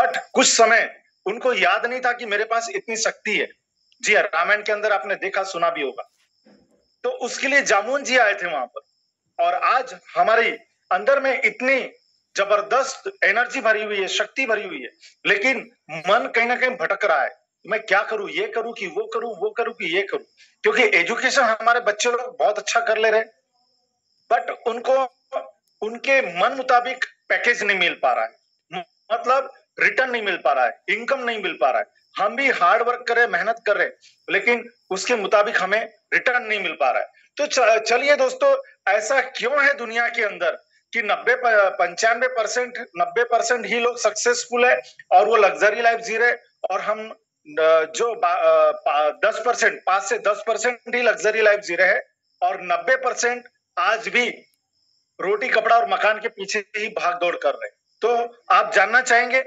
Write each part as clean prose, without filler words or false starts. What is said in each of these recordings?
But कुछ समय उनको याद नहीं था कि मेरे पास इतनी शक्ति है। जी हाँ, रामायण के अंदर आपने देखा सुना भी होगा। तो उसके लिए जामुन जी आए थे वहां पर, और आज हमारी अंदर में इतनी जबरदस्त एनर्जी भरी हुई है, शक्ति भरी हुई है, लेकिन मन कहीं ना कहीं भटक रहा है। मैं क्या करूं, ये करूं कि वो करूं, वो करूं कि ये करूं, क्योंकि एजुकेशन हमारे बच्चे लोग बहुत अच्छा कर ले रहे, बट उनको उनके मन मुताबिक पैकेज नहीं मिल पा रहा है, मतलब रिटर्न नहीं मिल पा रहा है, इनकम नहीं मिल पा रहा है। हम भी हार्ड वर्क कर रहे, मेहनत कर रहे, लेकिन उसके मुताबिक हमें रिटर्न नहीं मिल पा रहा है। तो चलिए दोस्तों, ऐसा क्यों है दुनिया के अंदर कि 95% 90% ही लोग सक्सेसफुल है और वो लग्जरी लाइफ जी रहे, और हम जो 10%, 5 से 10% ही लग्जरी लाइफ जी रहे हैं, और 90% आज भी रोटी कपड़ा और मकान के पीछे ही भाग दौड़ कर रहे हैं। तो आप जानना चाहेंगे,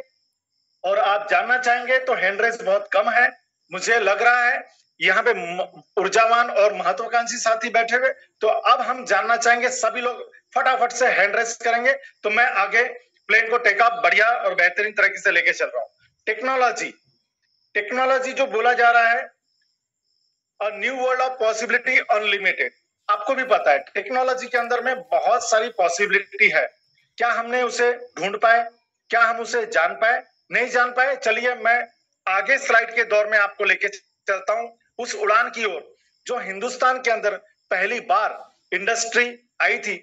और आप जानना चाहेंगे तो हैंड रेस बहुत कम है। मुझे लग रहा है यहाँ पे ऊर्जावान और महत्वाकांक्षी साथी बैठे हुए, तो अब हम जानना चाहेंगे, सभी लोग फटाफट से हैंड रेस करेंगे, तो मैं आगे प्लेन को टेक ऑफ बढ़िया और बेहतरीन तरीके से लेके चल रहा हूँ। टेक्नोलॉजी, टेक्नोलॉजी जो बोला जा रहा है, a new world of possibility unlimited. आपको भी पता है टेक्नोलॉजी के अंदर में बहुत सारी पॉसिबिलिटी है। क्या हमने उसे ढूंढ पाए, क्या हम उसे जान पाए, नहीं जान पाए? चलिए मैं आगे स्लाइड के दौर में आपको लेके चलता हूं उस उड़ान की ओर जो हिंदुस्तान के अंदर पहली बार इंडस्ट्री आई थी,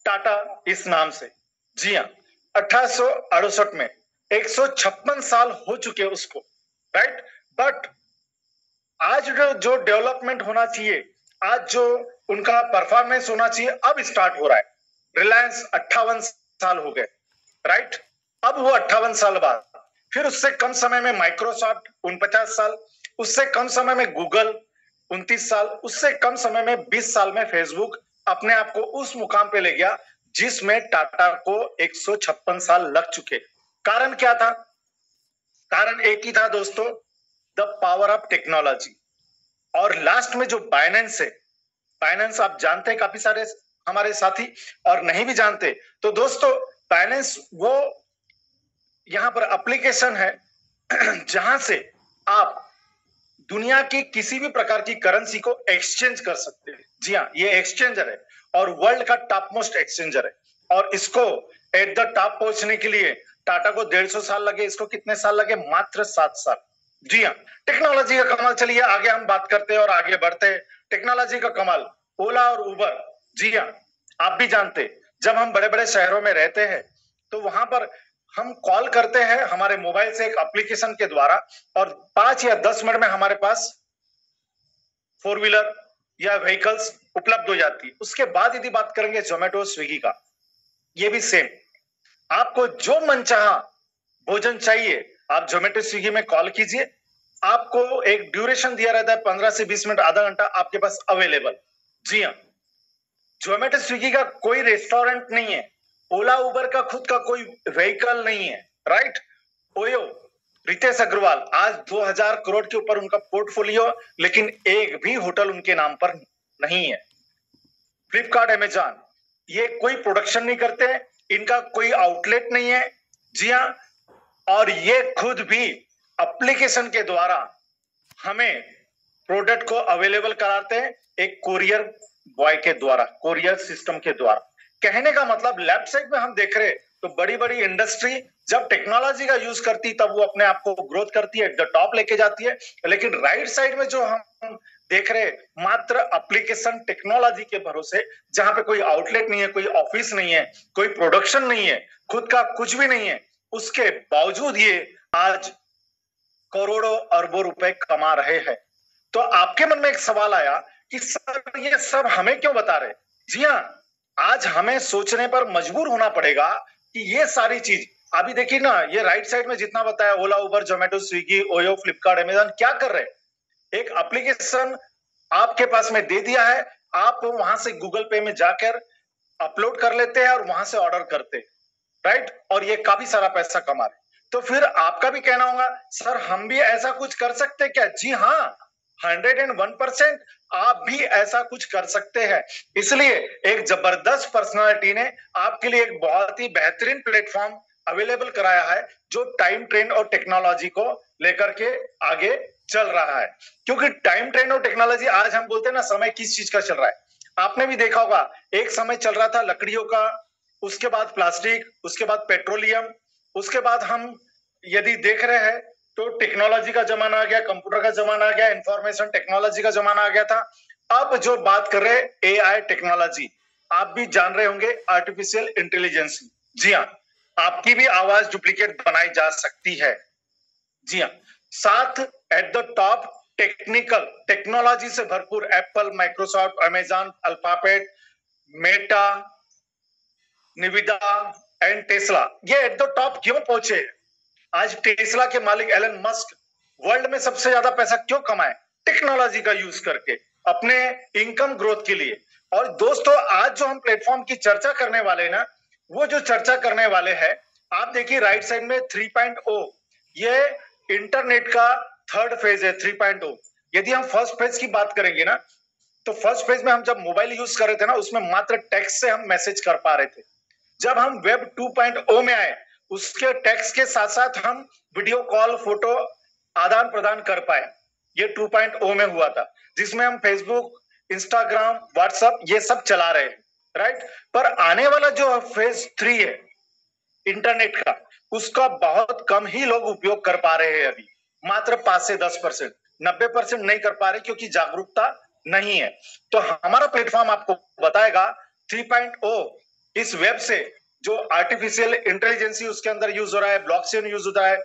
टाटा इस नाम से। जी हाँ, 1868 में 156 साल हो चुके उसको, राइट। बट आज जो डेवलपमेंट होना चाहिए, आज जो उनका परफॉर्मेंस होना चाहिए, अब स्टार्ट हो रहा है। रिलायंस 58 साल हो गए, राइट। अब वो 58 साल बाद, फिर उससे कम समय में माइक्रोसॉफ्ट 49 साल, उससे कम समय में गूगल 29 साल, उससे कम समय में 20 साल में फेसबुक अपने आप को उस मुकाम पे ले गया जिसमें टाटा को 156 साल लग चुके। कारण क्या था? कारण एक ही था दोस्तों, द पावर ऑफ टेक्नोलॉजी। और लास्ट में जो बाइनेंस है, बाइनेंस आप जानते हैं, काफी सारे हमारे साथी और नहीं भी जानते, तो दोस्तों बाइनेंस वो यहां पर एप्लीकेशन है जहां से आप दुनिया की किसी भी प्रकार की करेंसी को एक्सचेंज कर सकते हैं। जी हाँ, ये एक्सचेंजर है और वर्ल्ड का टॉप मोस्ट एक्सचेंजर है, और इसको एट द टॉप पहुंचने के लिए टाटा को 150 साल लगे, इसको कितने साल लगे? मात्र 7 साल। जी हाँ, टेक्नोलॉजी का कमाल। चलिए आगे हम बात करते हैं और आगे बढ़ते हैं। टेक्नोलॉजी का कमाल, ओला और उबर। जी हाँ, आप भी जानते, जब हम बड़े बड़े शहरों में रहते हैं तो वहां पर हम कॉल करते हैं हमारे मोबाइल से एक एप्लीकेशन के द्वारा, और 5 या 10 मिनट में हमारे पास 4 व्हीलर या व्हीकल्स उपलब्ध हो जाती है। उसके बाद यदि बात करेंगे जोमेटो स्विगी का, ये भी सेम। आपको जो मनचाहा भोजन चाहिए, आप जोमेटो स्विगी में कॉल कीजिए, आपको एक ड्यूरेशन दिया रहता है 15 से 20 मिनट, आधा घंटा आपके पास अवेलेबल। जी हाँ, जोमेटो स्विगी का कोई रेस्टोरेंट नहीं है, ओला उबर का खुद का कोई व्हीकल नहीं है, राइट। ओयो, रितेश अग्रवाल, आज 2000 करोड़ के ऊपर उनका पोर्टफोलियो, लेकिन एक भी होटल उनके नाम पर नहीं है। फ्लिपकार्ट, अमेजॉन, ये कोई प्रोडक्शन नहीं करते, इनका कोई आउटलेट नहीं है। जी हाँ, और ये खुद भी एप्लीकेशन के द्वारा हमें प्रोडक्ट को अवेलेबल कराते हैं, एक कोरियर बॉय के द्वारा, कोरियर सिस्टम के द्वारा। कहने का मतलब लेफ्ट साइड में हम देख रहे तो बड़ी बड़ी इंडस्ट्री जब टेक्नोलॉजी का यूज करती तब वो अपने आप को ग्रोथ करती है, एट द टॉप लेके जाती है। लेकिन राइट साइड में जो हम देख रहे, मात्र एप्लीकेशन टेक्नोलॉजी के भरोसे, जहां पे कोई आउटलेट नहीं है, कोई ऑफिस नहीं है, कोई प्रोडक्शन नहीं है, खुद का कुछ भी नहीं है, उसके बावजूद ये आज करोड़ों अरबों रुपए कमा रहे हैं। तो आपके मन में एक सवाल आया कि सर ये सब हमें क्यों बता रहे? जी हाँ, आज हमें सोचने पर मजबूर होना पड़ेगा कि ये सारी चीज, अभी देखिए ना, ये राइट साइड में जितना बताया, ओला उबर जोमेटो स्विगी ओयो फ्लिपकार्ट अमेजॉन, क्या कर रहे? एक एप्लीकेशन आपके पास में दे दिया है, आप वहां से गूगल पे में जाकर अपलोड कर लेते हैं और वहां से ऑर्डर करते हैं, राइट। और ये काफी सारा पैसा कमा रहे। तो फिर आपका भी कहना होगा, सर हम भी ऐसा कुछ कर सकते क्या? जी हाँ, 101% आप भी ऐसा कुछ कर सकते हैं। इसलिए एक जबरदस्त पर्सनालिटी ने आपके लिए एक बहुत ही बेहतरीन प्लेटफॉर्म अवेलेबल कराया है, जो टाइम ट्रेन और टेक्नोलॉजी को लेकर के आगे चल रहा है। क्योंकि टाइम ट्रेन और टेक्नोलॉजी, आज हम बोलते हैं ना समय किस चीज का चल रहा है, आपने भी देखा होगा, एक समय चल रहा था लकड़ियों का, उसके बाद प्लास्टिक, उसके बाद पेट्रोलियम, उसके बाद हम यदि देख रहे हैं तो टेक्नोलॉजी का जमाना आ गया, कंप्यूटर का जमाना आ गया, इंफॉर्मेशन टेक्नोलॉजी का जमाना आ गया था। अब जो बात कर रहे हैं एआई टेक्नोलॉजी, आप भी जान रहे होंगे आर्टिफिशियल इंटेलिजेंस। जी हाँ, आपकी भी आवाज डुप्लीकेट बनाई जा सकती है। जी हाँ, साथ at the top technical technology से भरपूर Apple, Microsoft, Amazon, alphabet, Meta, निविदा एंड टेस्ला, ये एट द टॉप क्यों पहुंचे? आज टेस्ला के मालिक एलन मस्क वर्ल्ड में सबसे ज्यादा पैसा क्यों कमाए? टेक्नोलॉजी का यूज करके अपने इनकम ग्रोथ के लिए। और दोस्तों, आज जो हम प्लेटफॉर्म की चर्चा करने वाले हैं ना, वो जो चर्चा करने वाले हैं, आप देखिए राइट साइड में 3.0, ये इंटरनेट का थर्ड फेज है 3.0। यदि हम फर्स्ट फेज की बात करेंगे ना, तो फर्स्ट फेज में हम जब मोबाइल यूज कर रहे थे ना, उसमें मात्र टेक्स्ट से हम मैसेज कर पा रहे थे। जब हम वेब 2.0 में आए, उसके टेक्स्ट के साथ साथ हम वीडियो कॉल, फोटो आदान प्रदान कर पाए। ये 2.0 में हुआ था, जिसमें हम फेसबुक, इंस्टाग्राम, व्हाट्सएप ये सब चला रहे हैं, राइट। पर आने वाला जो फेज 3 है इंटरनेट का, उसका बहुत कम ही लोग उपयोग कर पा रहे हैं अभी, मात्र 5 से 10%, 90% नहीं कर पा रहे क्योंकि जागरूकता नहीं है। तो हमारा प्लेटफॉर्म आपको बताएगा 3.0 इस वेब से जो आर्टिफिशियल इंटेलिजेंस उसके अंदर यूज हो रहा है, ब्लॉकचेन यूज होता है,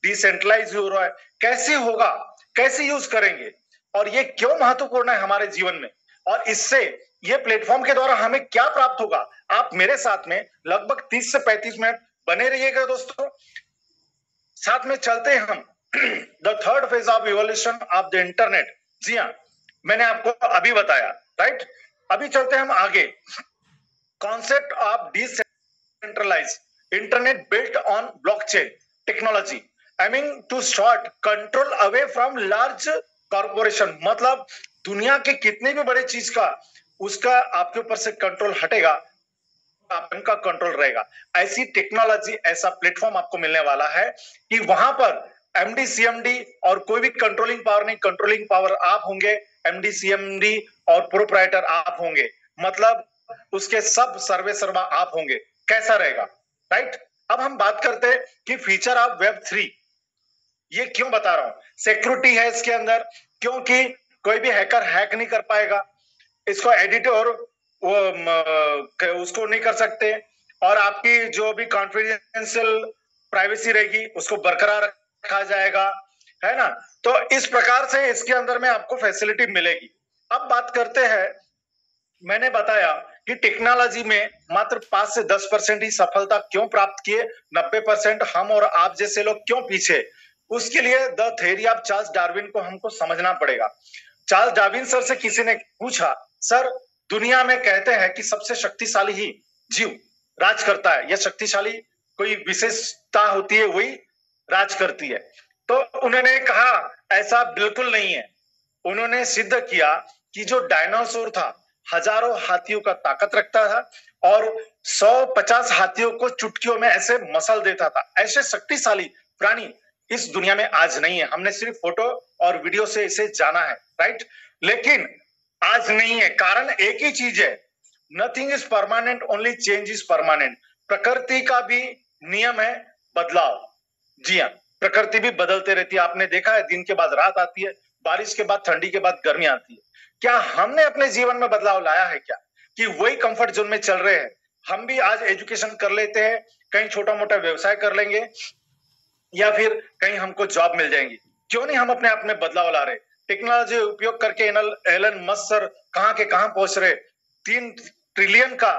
डिसेंट्रलाइज हो रहा है, कैसे होगा, कैसे यूज करेंगे, और ये क्यों महत्वपूर्ण है हमारे जीवन में, और इससे ये प्लेटफॉर्म के द्वारा हमें क्या प्राप्त होगा। आप मेरे साथ में लगभग 30 से 35 मिनट बने रहिएगा दोस्तों, साथ में चलते हैं हम the third phase of evolution of the internet. जी हाँ, मैंने आपको अभी बताया, राइट। अभी चलते हैं हम आगे, concept of decentralize internet built on blockchain technology aiming to short control away from large corporation. मतलब दुनिया के कितने भी बड़े चीज का उसका आपके ऊपर से कंट्रोल हटेगा, आपका कंट्रोल रहेगा। ऐसी टेक्नोलॉजी, ऐसा प्लेटफॉर्म आपको मिलने वाला है कि वहां पर एमडी सीएमडी और कोई भी कंट्रोलिंग पावर नहीं, कंट्रोलिंग पावर आप होंगे, एमडी सीएमडी और प्रोप्राइटर आप होंगे, मतलब उसके सब सर्वे सर्वा आप होंगे। कैसा रहेगा, राइट। अब हम बात करते हैं कि फीचर ऑफ वेब 3, ये क्यों बता रहा हूं। सिक्योरिटी है इसके अंदर, क्योंकि कोई भी हैकर हैक नहीं कर पाएगा इसको, एडिट और उसको नहीं कर सकते, और आपकी जो भी कॉन्फिडेंशियल प्राइवेसी रहेगी उसको बरकरार रखा जाएगा, है ना। तो इस प्रकार से इसके अंदर में आपको फैसिलिटी मिलेगी। अब बात करते हैं, मैंने बताया कि टेक्नोलॉजी में मात्र 5 से 10% ही सफलता क्यों प्राप्त किए, 90% हम और आप जैसे लोग क्यों पीछे। उसके लिए the theory of Charles Darwin को हमको समझना पड़ेगा। चार्ल्स डार्विन सर से किसी ने पूछा, सर दुनिया में कहते हैं कि सबसे शक्तिशाली ही जीव राज करता है, या शक्तिशाली कोई विशेषता होती है वही राज करती है। तो उन्होंने कहा ऐसा बिल्कुल नहीं है। उन्होंने सिद्ध किया कि जो डायनासोर था हजारों हाथियों का ताकत रखता था और 150 हाथियों को चुटकियों में ऐसे मसल देता था। ऐसे शक्तिशाली प्राणी इस दुनिया में आज नहीं है। हमने सिर्फ फोटो और वीडियो से इसे जाना है, राइट। लेकिन आज नहीं है, कारण एक ही चीज है, nothing is permanent, only change is permanent. प्रकृति का भी नियम है बदलाव। जी हाँ, प्रकृति भी बदलते रहती है। आपने देखा है, दिन के बाद रात आती है, बारिश के बाद ठंडी के बाद गर्मी आती है। क्या हमने अपने जीवन में बदलाव लाया है क्या, कि वही कंफर्ट जोन में चल रहे हैं? हम भी आज एजुकेशन कर लेते हैं, कहीं छोटा मोटा व्यवसाय कर लेंगे, या फिर कहीं हमको जॉब मिल जाएंगी। क्यों नहीं हम अपने आप में बदलाव ला रहे? टेक्नोलॉजी उपयोग करके एलन मस्क सर कहां के कहां पहुंच रहे, 3 ट्रिलियन का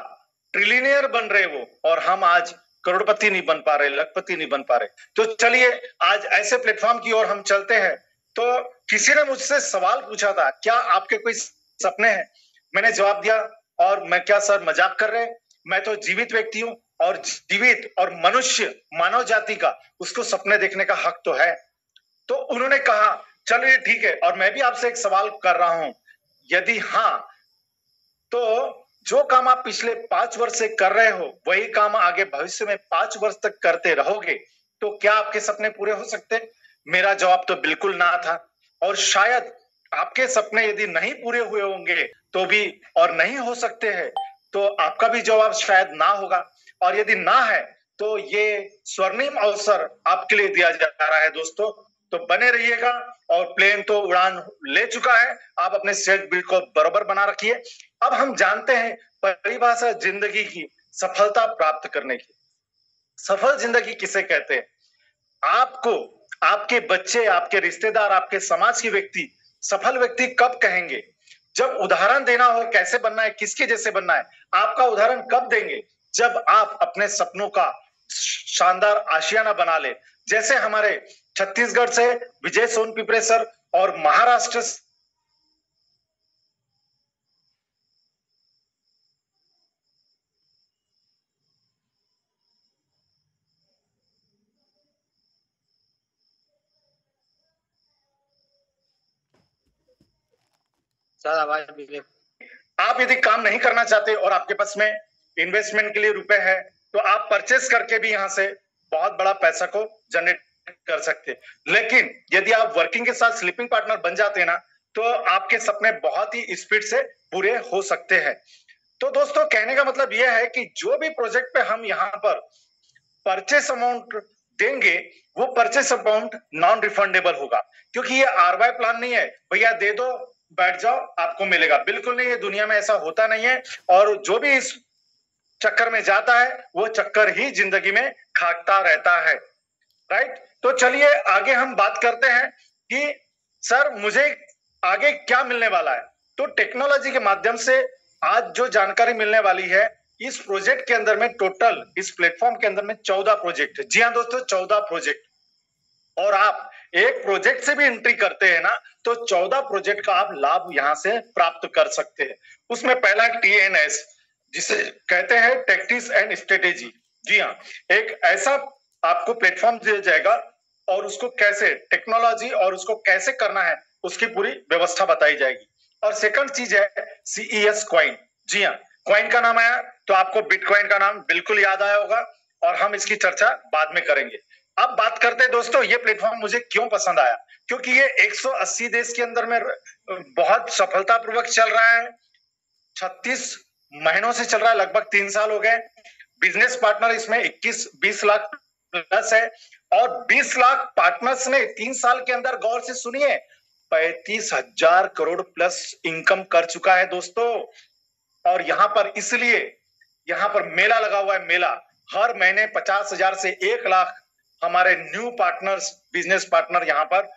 ट्रिलियनियर बन रहे वो, और हम आज करोड़पति नहीं बन पा रहे, लखपति नहीं बन पा रहे। तो चलिए आज ऐसे प्लेटफॉर्म की ओर हम चलते हैं। तो किसी ने मुझसे सवाल पूछा था, क्या आपके कोई सपने हैं? मैंने जवाब दिया, और मैं क्या सर मजाक कर रहे हैं? मैं तो जीवित व्यक्ति हूं, और जीवित और मनुष्य मानव जाति का उसको सपने देखने का हक तो है। तो उन्होंने कहा चलिए ठीक है, और मैं भी आपसे एक सवाल कर रहा हूं, यदि हाँ तो जो काम आप पिछले 5 वर्ष से कर रहे हो वही काम आगे भविष्य में 5 वर्ष तक करते रहोगे? तो क्या आपके सपने पूरे हो सकते? मेरा जवाब तो बिल्कुल ना था। और शायद आपके सपने यदि नहीं पूरे हुए होंगे तो भी, और नहीं हो सकते हैं, तो आपका भी जवाब शायद ना होगा। और यदि ना है तो ये स्वर्णिम अवसर आपके लिए दिया जा रहा है दोस्तों। तो बने रहिएगा। और प्लेन तो उड़ान ले चुका है, आप अपने सेट बिल्ड को बराबर बना रखिए। अब हम जानते हैं परिभाषा जिंदगी की सफलता प्राप्त करने की। सफल जिंदगी किसे कहते हैं? आपको आपके बच्चे, आपके रिश्तेदार, आपके समाज के व्यक्ति सफल व्यक्ति कब कहेंगे? जब उदाहरण देना हो कैसे बनना है, किसके जैसे बनना है, आपका उदाहरण कब देंगे? जब आप अपने सपनों का शानदार आशियाना बना ले। जैसे हमारे छत्तीसगढ़ से विजय सोनपिपरे सर और महाराष्ट्र से सर आवाज भी। आप यदि काम नहीं करना चाहते और आपके पास में इन्वेस्टमेंट के लिए रुपए है, तो आप परचेस करके भी यहां से बहुत बड़ा पैसा को जनरेट कर सकते। लेकिन यदि आप वर्किंग के साथ स्लीपिंग पार्टनर बन जाते हैं ना, तो आपके सपने बहुत ही स्पीड से पूरे हो सकते हैं। तो दोस्तों, कहने का मतलब यह है कि जो भी प्रोजेक्ट पे हम यहाँ पर परचेस अमाउंट देंगे, वो परचेस अमाउंट नॉन रिफंडेबल होगा। क्योंकि ये आरवाई प्लान नहीं है, भैया दे दो बैठ जाओ आपको मिलेगा। बिल्कुल नहीं, ये दुनिया में ऐसा होता नहीं है। और जो भी इस चक्कर में जाता है वो चक्कर ही जिंदगी में खाता रहता है। राइट? तो चलिए आगे हम बात करते हैं कि सर मुझे आगे क्या मिलने वाला है। तो टेक्नोलॉजी के माध्यम से आज जो जानकारी मिलने वाली है, इस प्रोजेक्ट के अंदर में टोटल, इस प्लेटफॉर्म के अंदर में 14 प्रोजेक्ट है। जी हाँ दोस्तों, 14 प्रोजेक्ट। और आप एक प्रोजेक्ट से भी एंट्री करते हैं ना, तो 14 प्रोजेक्ट का आप लाभ यहां से प्राप्त कर सकते हैं। उसमें पहला TNS, जिसे कहते हैं टैक्टिक्स एंड स्ट्रेटेजी। जी हाँ, एक ऐसा आपको प्लेटफॉर्म दिया जाएगा और उसको कैसे टेक्नोलॉजी और उसको कैसे करना है उसकी पूरी व्यवस्था बताई जाएगी। और सेकंड चीज है CES कॉइन। जी हाँ, कॉइन का नाम आया तो आपको बिटकॉइन का नाम बिल्कुल याद आया होगा, और हम इसकी चर्चा बाद में करेंगे। अब बात करते हैं दोस्तों, ये प्लेटफॉर्म मुझे क्यों पसंद आया। क्योंकि ये 180 देश के अंदर में बहुत सफलतापूर्वक चल रहा है। 36 महीनों से चल रहा है, लगभग 3 साल हो गए। बिजनेस पार्टनर इसमें 21-20 लाख प्लस है। और 20 लाख पार्टनर्स ने 3 साल के अंदर, गौर से सुनिए, 35,000 करोड़ प्लस इनकम कर चुका है दोस्तों। और यहां पर इसलिए यहां पर मेला लगा हुआ है। मेला हर महीने 50,000 से 1 लाख हमारे न्यू पार्टनर्स, बिजनेस पार्टनर यहाँ पर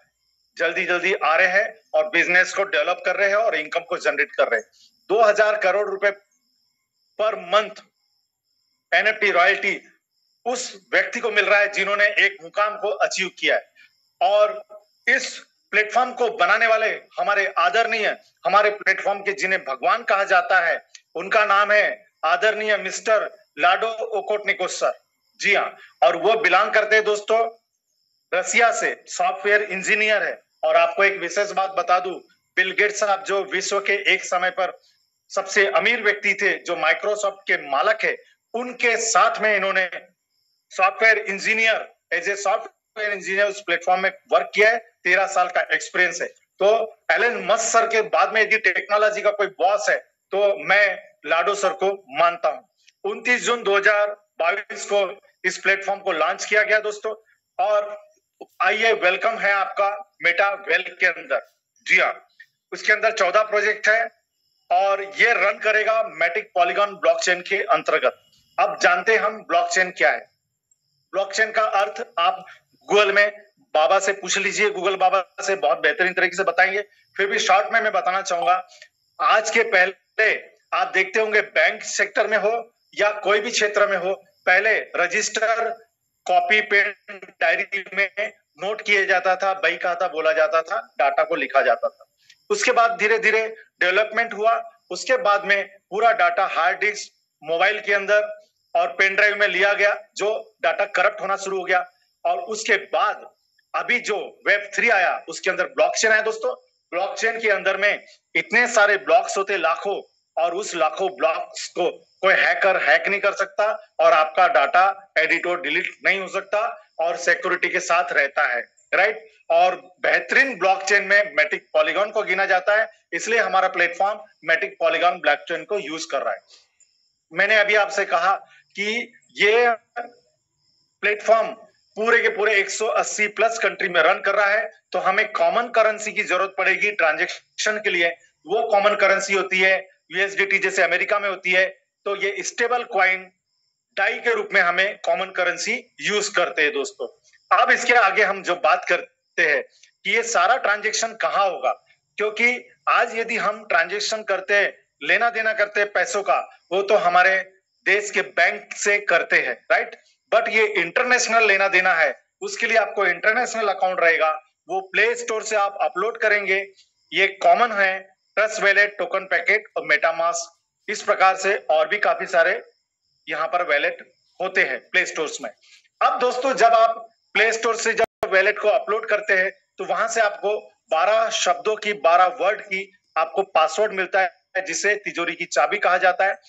जल्दी जल्दी आ रहे हैं और बिजनेस को डेवलप कर रहे हैं और इनकम को जनरेट कर रहे हैं। 2000 करोड़ रुपए पर मंथ NFT रॉयल्टी उस व्यक्ति को मिल रहा है जिन्होंने एक मुकाम को अचीव किया है। और इस प्लेटफॉर्म को बनाने वाले हमारे आदरणीय, हमारे प्लेटफॉर्म के जिन्हें भगवान कहा जाता है, उनका नाम है आदरणीय मिस्टर लाडो ओकोटनिकोस सर। जी हाँ, और वो बिलोंग करते हैं दोस्तों रसिया से, सॉफ्टवेयर इंजीनियर है। और आपको एक विशेष बात बता दूं, बिल गेट्स साहब जो विश्व के एक समय पर सबसे अमीर व्यक्ति थे, जो माइक्रोसॉफ्ट के मालक है, उनके साथ में इन्होंने software engineer, as a software engineer उस प्लेटफॉर्म में वर्क किया है। 13 साल का एक्सपीरियंस है। तो एलन मस्क सर के बाद में यदि टेक्नोलॉजी का कोई बॉस है तो मैं लाडो सर को मानता हूं। 29 जून 2022 को इस प्लेटफॉर्म को लॉन्च किया गया दोस्तों। और आइए, वेलकम है आपका मेटा वेल्थ के अंदर। जी हाँ, उसके अंदर 14 प्रोजेक्ट है और ये रन करेगा मैटिक पॉलीगॉन ब्लॉकचेन के अंतर्गत। अब जानते हैं हम ब्लॉकचेन क्या है। ब्लॉकचेन का अर्थ आप गूगल में बाबा से पूछ लीजिए, गूगल बाबा से बहुत बेहतरीन तरीके से बताएंगे। फिर भी शॉर्ट में मैं बताना चाहूंगा, आज के पहले आप देखते होंगे बैंक सेक्टर में हो या कोई भी क्षेत्र में हो, पहले रजिस्टर, कॉपी, पेन, डायरी में नोट किए जाता था, बही खाता बोला जाता था, डाटा को लिखा जाता था। उसके बाद धीरे धीरे डेवलपमेंट हुआ। उसके बाद में पूरा डाटा हार्ड डिस्क, मोबाइल के अंदर और पेन ड्राइव में लिया गया, जो डाटा करप्ट होना शुरू हो गया। और उसके बाद अभी जो Web3 आया, उसके अंदर ब्लॉकचेन आया दोस्तों। ब्लॉकचेन के अंदर में इतने सारे ब्लॉक्स होते, लाखों, और उस लाखों ब्लॉक्स को कोई हैकर हैक नहीं कर सकता और आपका डाटा एडिट और डिलीट नहीं हो सकता। और सिक्योरिटी के साथ रहता है, राइट। और बेहतरीन ब्लॉकचेन में मैटिक पॉलीगॉन को गिना जाता है, इसलिए हमारा प्लेटफॉर्म मैटिक पॉलीगॉन ब्लॉकचेन को यूज कर रहा है। मैंने अभी आपसे कहा कि ये प्लेटफॉर्म पूरे के पूरे 180 प्लस कंट्री में रन कर रहा है, तो हमें कॉमन करेंसी की जरूरत पड़ेगी ट्रांजैक्शन के लिए। वो कॉमन करेंसी होती है यूएसडीटी, जैसे अमेरिका में होती है। तो ये स्टेबल क्वाइन डाई के रूप में हमें कॉमन करेंसी यूज करते हैं दोस्तों। अब इसके आगे हम जो बात करते हैं कि ये सारा ट्रांजैक्शन कहाँ होगा, क्योंकि आज यदि हम ट्रांजैक्शन करते हैं, लेना देना करते हैं पैसों का, वो तो हमारे देश के बैंक से करते हैं, राइट। बट ये इंटरनेशनल लेना देना है, उसके लिए आपको इंटरनेशनल अकाउंट रहेगा, वो प्ले स्टोर से आप अपलोड करेंगे। ये कॉमन है, ट्रस्ट वैलेट, टोकन पैकेट और मेटामास्क, इस प्रकार से और भी काफी सारे यहाँ पर वैलेट होते हैं प्ले स्टोर्स में। अब दोस्तों, जब आप प्ले स्टोर से जब वैलेट को अपलोड करते हैं, तो वहां से आपको 12 शब्दों की, 12 वर्ड की आपको पासवर्ड मिलता है, जिसे तिजोरी की चाबी कहा जाता है।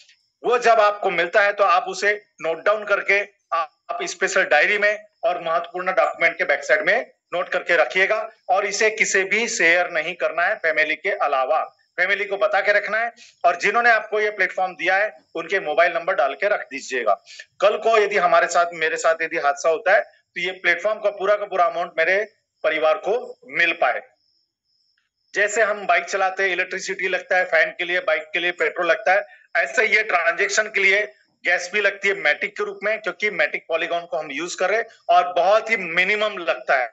वो जब आपको मिलता है तो आप उसे नोट डाउन करके आप स्पेशल डायरी में और महत्वपूर्ण डॉक्यूमेंट के बैक साइड में नोट करके रखिएगा, और इसे किसी भी शेयर नहीं करना है फैमिली के अलावा। फैमिली को बता के रखना है, और जिन्होंने आपको ये प्लेटफॉर्म दिया है उनके मोबाइल नंबर डाल के रख दीजिएगा। कल को यदि हमारे साथ, मेरे साथ यदि हादसा होता है, तो ये प्लेटफॉर्म का पूरा अमाउंट मेरे परिवार को मिल पाए। जैसे हम बाइक चलाते हैं, इलेक्ट्रिसिटी लगता है, फैन के लिए, बाइक के लिए पेट्रोल लगता है, ऐसे ये ट्रांजेक्शन के लिए गैस भी लगती है मैटिक के रूप में, क्योंकि मैटिक पॉलीगॉन को हम यूज कर रहे हैं, और बहुत ही मिनिमम लगता है।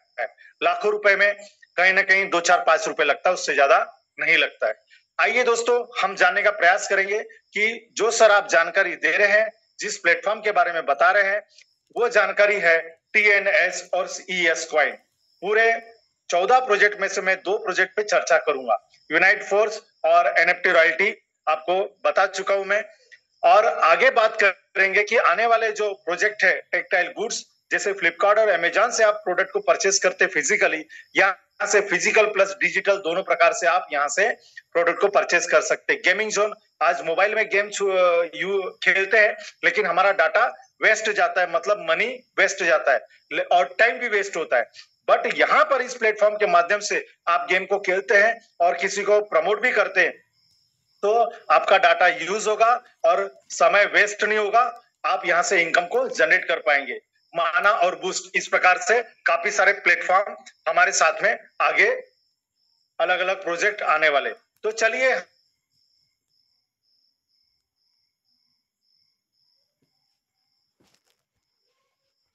लाखों रुपए में कहीं ना कहीं 2, 4, 5 रुपए लगता है, उससे ज्यादा नहीं लगता है। आइए दोस्तों, हम जानने का प्रयास करेंगे कि जो सर आप जानकारी दे रहे हैं, जिस प्लेटफॉर्म के बारे में बता रहे हैं, वो जानकारी है टीएनएस और ईएस क्वाइन। पूरे 14 प्रोजेक्ट में से मैं 2 प्रोजेक्ट पे चर्चा करूंगा, यूनाइट फोर्स और एनएफटी रॉयल्टी आपको बता चुका हूं मैं। और आगे बात करेंगे कि आने वाले जो प्रोजेक्ट है टेक्सटाइल गुड्स, जैसे फ्लिपकार्ट और अमेजॉन से आप प्रोडक्ट को परचेस करते फिजिकली, यहाँ से फिजिकल प्लस डिजिटल दोनों प्रकार से आप यहाँ से प्रोडक्ट को परचेस कर सकते हैं। गेमिंग जोन, आज मोबाइल में गेम खेलते हैं, लेकिन हमारा डाटा वेस्ट जाता है, मतलब मनी वेस्ट जाता है और टाइम भी वेस्ट होता है। बट यहाँ पर इस प्लेटफॉर्म के माध्यम से आप गेम को खेलते हैं और किसी को प्रमोट भी करते हैं, तो आपका डाटा यूज होगा और समय वेस्ट नहीं होगा। आप यहां से इनकम को जनरेट कर पाएंगे। माना और बूस्ट, इस प्रकार से काफी सारे प्लेटफॉर्म हमारे साथ में आगे अलग अलग प्रोजेक्ट आने वाले। तो चलिए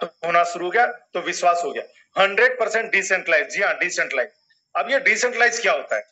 होना शुरू हो गया, तो विश्वास हो गया 100% डिसेंट्रलाइज। जी हाँ, डिसेंट्रलाइज। अब ये डिसेंट्रलाइज क्या होता है,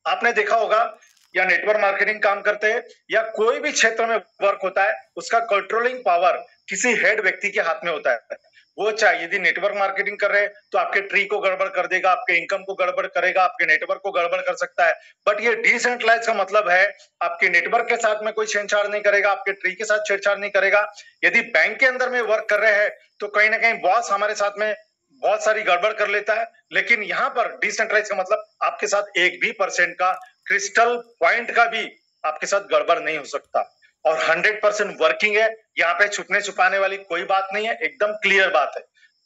आपने देखा होगा, या नेटवर्क मार्केटिंग काम करते हैं या कोई भी क्षेत्र में वर्क होता है, उसका कंट्रोलिंग पावर किसी हेड व्यक्ति के हाथ में होता है। वो चाहे यदि नेटवर्क मार्केटिंग कर रहे हैं तो आपके ट्री को गड़बड़ कर देगा, आपके इनकम को गड़बड़ करेगा, आपके नेटवर्क को गड़बड़ कर सकता है। बट ये डिसेंट्रलाइज का मतलब है आपके नेटवर्क के साथ में कोई छेड़छाड़ नहीं करेगा, आपके ट्री के साथ छेड़छाड़ नहीं करेगा। यदि बैंक के अंदर में वर्क कर रहे हैं तो कहीं ना कहीं बॉस हमारे साथ में बहुत सारी गड़बड़ कर लेता है, लेकिन यहाँ पर डिसेंट्रलाइज का मतलब आपके साथ 1% का क्रिस्टल पॉइंट का भी आपके साथ गड़बड़ नहीं हो सकता, और 100% वर्किंग है। यहाँ पे छुपने छुपाने वाली कोई बात नहीं है, एकदम क्लियर बात है।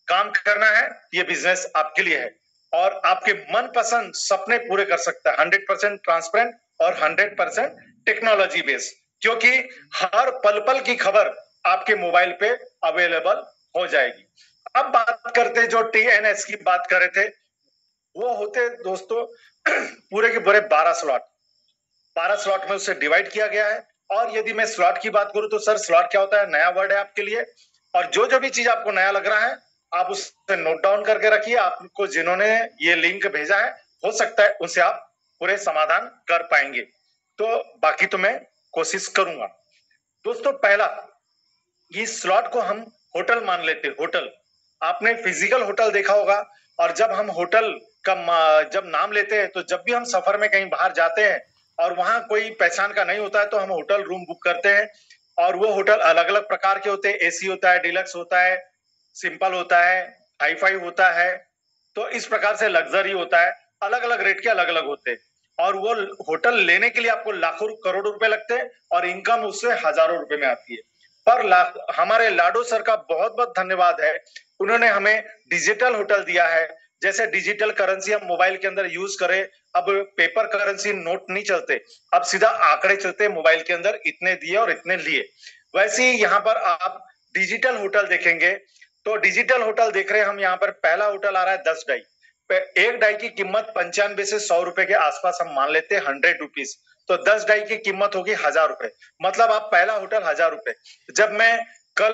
काम करना है, ये बिजनेस आपके लिए है, और आपके मनपसंद सपने पूरे कर सकता है। 100% ट्रांसपेरेंट और 100% टेक्नोलॉजी बेस्ड, क्योंकि हर पल पल की खबर आपके मोबाइल पे अवेलेबल हो जाएगी। अब बात करते हैं, जो टीएनएस की बात कर रहे थे, वो होते दोस्तों पूरे के पूरे 12 स्लॉट में उसे डिवाइड किया गया है। और यदि मैं स्लॉट की बात करूं तो सर, स्लॉट क्या होता है, नया वर्ड है आपके लिए, और जो जो भी चीज आपको नया लग रहा है आप उसे नोट डाउन करके रखिए। आपको जिन्होंने ये लिंक भेजा है, हो सकता है उनसे आप पूरे समाधान कर पाएंगे, तो बाकी तो मैं कोशिश करूंगा। दोस्तों, पहला, इस स्लॉट को हम होटल मान लेते हैं। होटल, आपने फिजिकल होटल देखा होगा, और जब हम होटल का जब नाम लेते हैं, तो जब भी हम सफर में कहीं बाहर जाते हैं और वहां कोई पहचान का नहीं होता है, तो हम होटल रूम बुक करते हैं। और वो होटल अलग अलग प्रकार के होते हैं, एसी होता है, डिलक्स होता है, सिंपल होता है, हाईफाई होता है। तो इस प्रकार से लग्जरी होता है, अलग अलग रेट के अलग अलग होते हैं। और वो होटल लेने के लिए आपको लाखों करोड़ों रुपए लगते हैं, और इनकम उससे हजारों रुपए में आती है। पर हमारे लाडो सर का बहुत बहुत धन्यवाद है उन्होंने हमें डिजिटल होटल दिया है। जैसे डिजिटल करेंसी हम मोबाइल के अंदर यूज करें, अब पेपर करेंसी नोट नहीं चलते, अब सीधा आंकड़े चलते मोबाइल के अंदर, इतने दिए और इतने लिए। वैसे ही यहाँ पर आप डिजिटल होटल देखेंगे तो डिजिटल होटल देख रहे हैं हम, यहाँ पर पहला होटल आ रहा है 10 डाई। एक डाई की कीमत 95 से 100 रुपए के आसपास हम मान लेते हैं, 100 रुपीज। तो 10 डाई की कीमत होगी 1000 रुपए, मतलब आप पहला होटल 1000 रुपए। जब मैं कल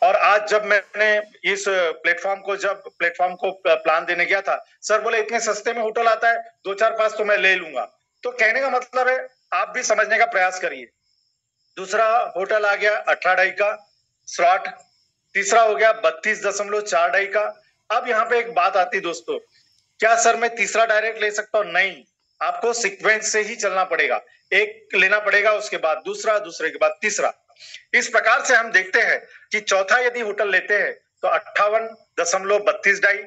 और आज जब मैंने इस प्लेटफॉर्म को प्लान देने गया था, सर बोले इतने सस्ते में होटल आता है, 2 4 5 तो मैं ले लूंगा। तो कहने का मतलब है आप भी समझने का प्रयास करिए। दूसरा होटल आ गया 18 डाई का स्लॉट, तीसरा हो गया 32.4 डाई का। अब यहाँ पे एक बात आती दोस्तों, क्या सर मैं तीसरा डायरेक्ट ले सकता हूँ? नहीं, आपको सीक्वेंस से ही चलना पड़ेगा, एक लेना पड़ेगा, उसके बाद दूसरा, दूसरे के बाद तीसरा। इस प्रकार से हम देखते हैं कि चौथा यदि होटल लेते हैं तो 58.32 डाई,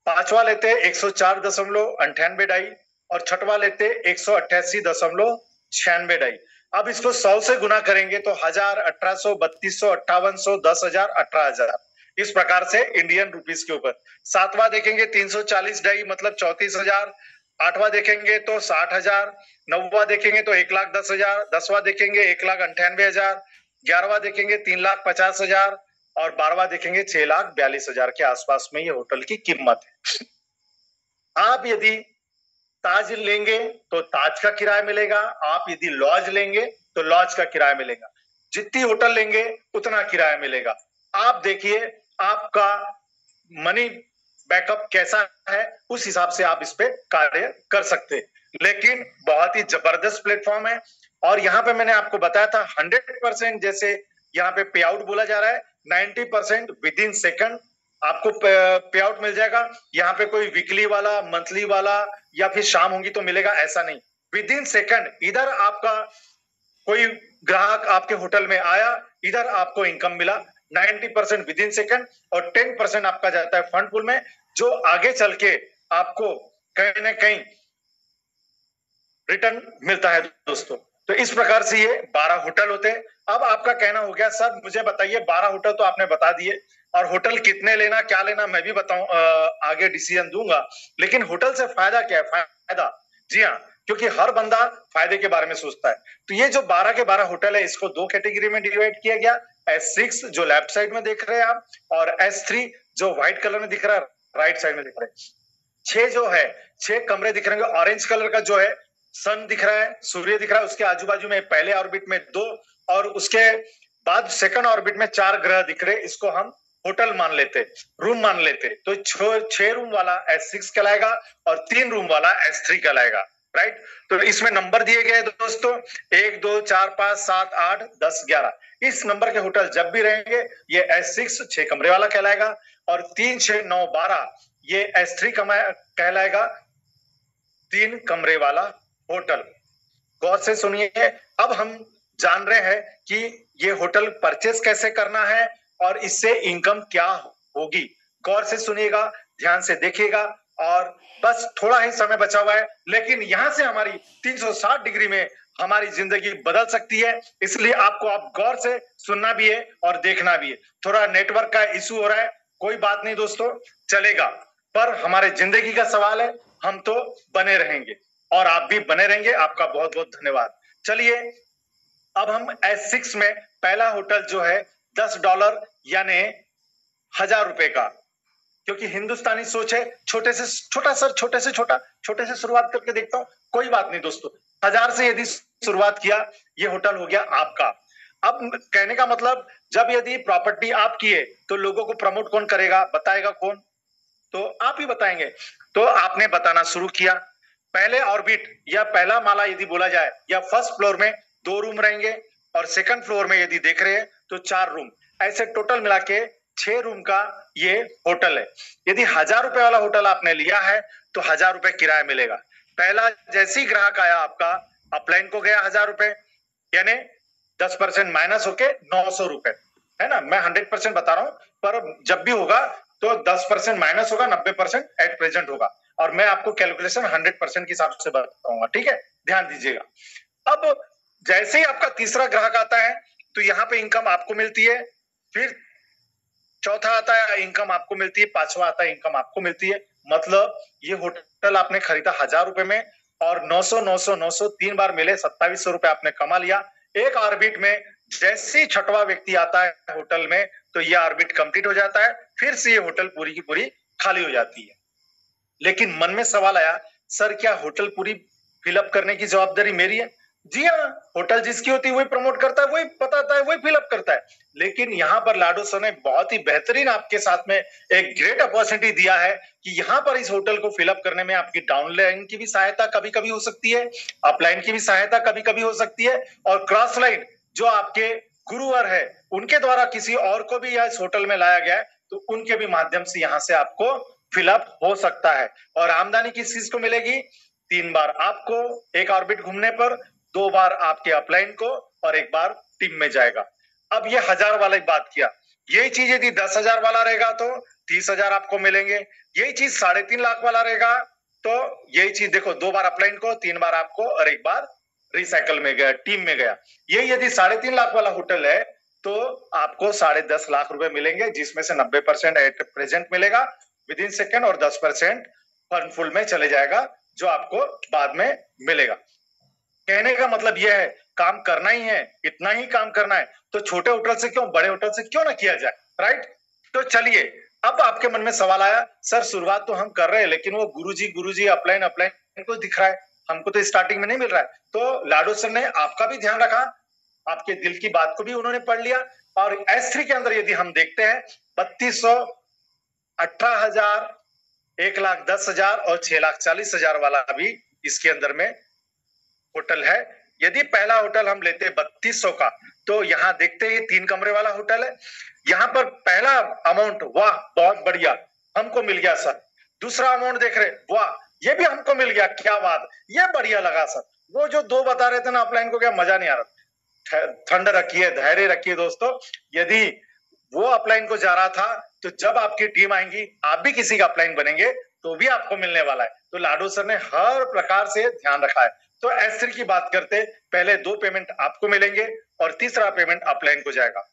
पांचवा लेते हैं 104.98 डाई, और छठवा लेते हैं 188.96 डाई। अब इसको 100 से गुना करेंगे तो 1000, 1800, 3200, 5800, 10,000, 18,000, इस प्रकार से इंडियन रुपीस के ऊपर। सातवां देखेंगे 340 डाई मतलब 34,000, आठवां देखेंगे तो 60,000, नौवां देखेंगे तो 1,10,000, 10वां देखेंगे 1,98,000, 11वां देखेंगे 3,50,000, और 12वां देखेंगे 6,42,000 के आसपास में ये होटल की कीमत है। आप यदि ताज लेंगे तो ताज का किराया मिलेगा, आप यदि लॉज लेंगे तो लॉज का किराया मिलेगा, जितनी होटल लेंगे उतना किराया मिलेगा। आप देखिए आपका मनी बैकअप कैसा है, उस हिसाब से आप इस पे कार्य कर सकते हैं। लेकिन बहुत ही जबरदस्त प्लेटफॉर्म है, और यहाँ पे मैंने आपको बताया था 100% जैसे यहाँ पे पे आउट बोला जा रहा है, 90% विद इन सेकंड आपको पे आउट मिल जाएगा। यहाँ पे कोई वीकली वाला, मंथली वाला या फिर शाम होंगी तो मिलेगा, ऐसा नहीं, विद इन सेकंड। इधर आपका कोई ग्राहक आपके होटल में आया, इधर आपको इनकम मिला 90% विद इन सेकंड, और 10% आपका जाता है फंड पूल में, जो आगे चल के आपको कहीं ना कहीं रिटर्न मिलता है दोस्तों। तो इस प्रकार से ये 12 होटल होते हैं। अब आपका कहना हो गया सर मुझे बताइए 12 होटल तो आपने बता दिए, और होटल कितने लेना क्या लेना मैं भी बताऊं, आगे डिसीजन दूंगा, लेकिन होटल से फायदा क्या है? फायदा, जी हाँ, क्योंकि हर बंदा फायदे के बारे में सोचता है। तो ये जो 12 के 12 होटल है, इसको दो कैटेगरी में डिवाइड किया गया, S6 जो लेफ्ट साइड में देख रहे हैं आप, और S3 जो व्हाइट कलर में दिख रहा है राइट साइड में दिख रहा है। 6 जो है, 6 कमरे दिख रहे हैं, ऑरेंज कलर का जो है सन दिख रहा है, सूर्य दिख रहा है, उसके आजू बाजू में पहले ऑर्बिट में 2, और उसके बाद सेकंड ऑर्बिट में 4 ग्रह दिख रहे, इसको हम होटल मान लेते, रूम मान लेते। तो 6 रूम वाला S6 कहलाएगा और 3 रूम वाला S3 कहलाएगा, राइट। तो इसमें नंबर दिए गए दोस्तों 1 2 4 5 7 8 10 11। इस नंबर के होटल जब भी रहेंगे ये S6 6 कमरे वाला कहलाएगा, और 3 6 9 12 ये S3 कहलाएगा, 3 कमरे वाला होटल। गौर से सुनिए, अब हम जान रहे हैं कि ये होटल परचेस कैसे करना है और इससे इनकम क्या होगी। गौर से सुनिएगा, ध्यान से देखिएगा, और बस थोड़ा ही समय बचा हुआ है, लेकिन यहां से हमारी 360 डिग्री में हमारी जिंदगी बदल सकती है। इसलिए आपको आप गौर से सुनना भी है और देखना भी है। थोड़ा नेटवर्क का इशू हो रहा है, कोई बात नहीं दोस्तों, चलेगा, पर हमारे जिंदगी का सवाल है, हम तो बने रहेंगे और आप भी बने रहेंगे। आपका बहुत बहुत धन्यवाद। चलिए अब हम S6 में पहला होटल जो है $10 यानी 1000 रुपए का, क्योंकि हिंदुस्तानी सोच है छोटे से छोटा, सर छोटे से छोटा, छोटे से शुरुआत करके देखता हूं, कोई बात नहीं दोस्तों, 1000 से यदि शुरुआत किया, ये होटल हो गया आपका। अब कहने का मतलब, जब यदि प्रॉपर्टी आपकी है तो लोगों को प्रमोट कौन करेगा, बताएगा कौन? तो आप ही बताएंगे। तो आपने बताना शुरू किया, पहले ऑर्बिट या पहला माला यदि बोला जाए, या फर्स्ट फ्लोर में 2 रूम रहेंगे, और सेकंड फ्लोर में यदि देख रहे हैं तो 4 रूम, ऐसे टोटल मिला के 6 रूम का ये होटल है। यदि 1000 रुपए वाला होटल आपने लिया है तो 1000 रुपए किराया मिलेगा। पहला जैसे ही ग्राहक आया आपका, अपलाइन को गया 1000 रुपए, यानी 10% माइनस होके 900 रुपए, है ना। मैं 100% बता रहा हूं, पर जब भी होगा तो 10% माइनस होगा, 90% एट प्रेजेंट होगा, और मैं आपको कैलकुलेशन 100% के हिसाब से बताऊंगा, ठीक है, ध्यान दीजिएगा। अब जैसे ही आपका तीसरा ग्राहक आता है तो यहाँ पे इनकम आपको मिलती है, फिर चौथा आता है इनकम आपको मिलती है, पांचवा आता है इनकम आपको मिलती है। मतलब ये होटल आपने खरीदा 1000 रुपए में और 900 900 900 3 बार मिले 2700 रुपए आपने कमा लिया। एक ऑर्बिट में जैसे ही छठवां व्यक्ति आता है होटल में तो ये ऑर्बिट कंप्लीट हो जाता है, फिर से ये होटल पूरी की पूरी खाली हो जाती है। लेकिन मन में सवाल आया, सर क्या होटल पूरी फिलअप करने की जवाबदारी मेरी है? जी हाँ, होटल जिसकी होती है वही प्रमोट करता है, वही बताता है, वही फिलअप करता है। लेकिन यहाँ पर लाडो सर ने बहुत ही बेहतरीन आपके साथ में एक ग्रेट अपॉर्चुनिटी दिया है कि यहाँ पर इस होटल को फिलअप करने में आपकी डाउनलाइन की भी सहायता कभी कभी हो सकती है, अपलाइन की भी सहायता कभी कभी हो सकती है, और क्रॉस लाइन जो आपके गुरुवर है उनके द्वारा किसी और को भी इस होटल में लाया गया है तो उनके भी माध्यम से यहाँ से आपको फिलअप हो सकता है। और आमदनी किस चीज को मिलेगी? 3 बार आपको एक ऑर्बिट घूमने पर, 2 बार आपके अपलाइन को और 1 बार टीम में जाएगा। अब ये 1000 वाला बात किया, यही चीज यदि 10,000 वाला रहेगा तो 30,000 आपको मिलेंगे। यही चीज 3.5 लाख वाला रहेगा तो यही चीज देखो, 2 बार अपलाइन को, 3 बार आपको और 1 बार रिसाइकल में गया, टीम में गया। यही यदि 3.5 लाख वाला होटल है तो आपको 10.5 लाख रुपए मिलेंगे, जिसमें से 90% एट प्रेजेंट मिलेगा विद इन सेकेंड और 10% फंड फुल में चले जाएगा जो आपको बाद में मिलेगा। कहने का मतलब यह है काम करना ही है, इतना ही काम करना है तो छोटे होटल से क्यों, बड़े होटल से क्यों ना किया जाए, राइट? तो चलिए, अब आपके मन में सवाल आया, सर शुरुआत तो हम कर रहे हैं लेकिन वो गुरुजी अपलाइन अपलाइन को दिख रहा है, हमको तो स्टार्टिंग में नहीं मिल रहा है। तो लाडो सर ने आपका भी ध्यान रखा, आपके दिल की बात को भी उन्होंने पढ़ लिया, और S3 के अंदर यदि हम देखते हैं 3200, 18,000, 1,10,000 और 6,40,000 वाला भी इसके अंदर में होटल है। यदि पहला होटल हम लेते 3200 का तो यहाँ देखते हैं 3 कमरे वाला होटल है। यहाँ पर पहला अमाउंट, वाह बहुत बढ़िया, हमको मिल गया सर। दूसरा अमाउंट देख रहे, वाह ये भी हमको मिल गया, क्या बात, ये बढ़िया लगा सर। वो जो 2 बता रहे थे ना अपलाइन को, क्या मजा नहीं आ रहा। ठंड रखिए, धैर्य रखिए दोस्तों, यदि वो अपलाइन को जा रहा था तो जब आपकी टीम आएंगी आप भी किसी का अपलाइन बनेंगे तो भी आपको मिलने वाला है। तो लाडो सर ने हर प्रकार से ध्यान रखा है। तो S3 की बात करते, पहले 2 पेमेंट आपको मिलेंगे और तीसरा पेमेंट अपलाइन को जाएगा।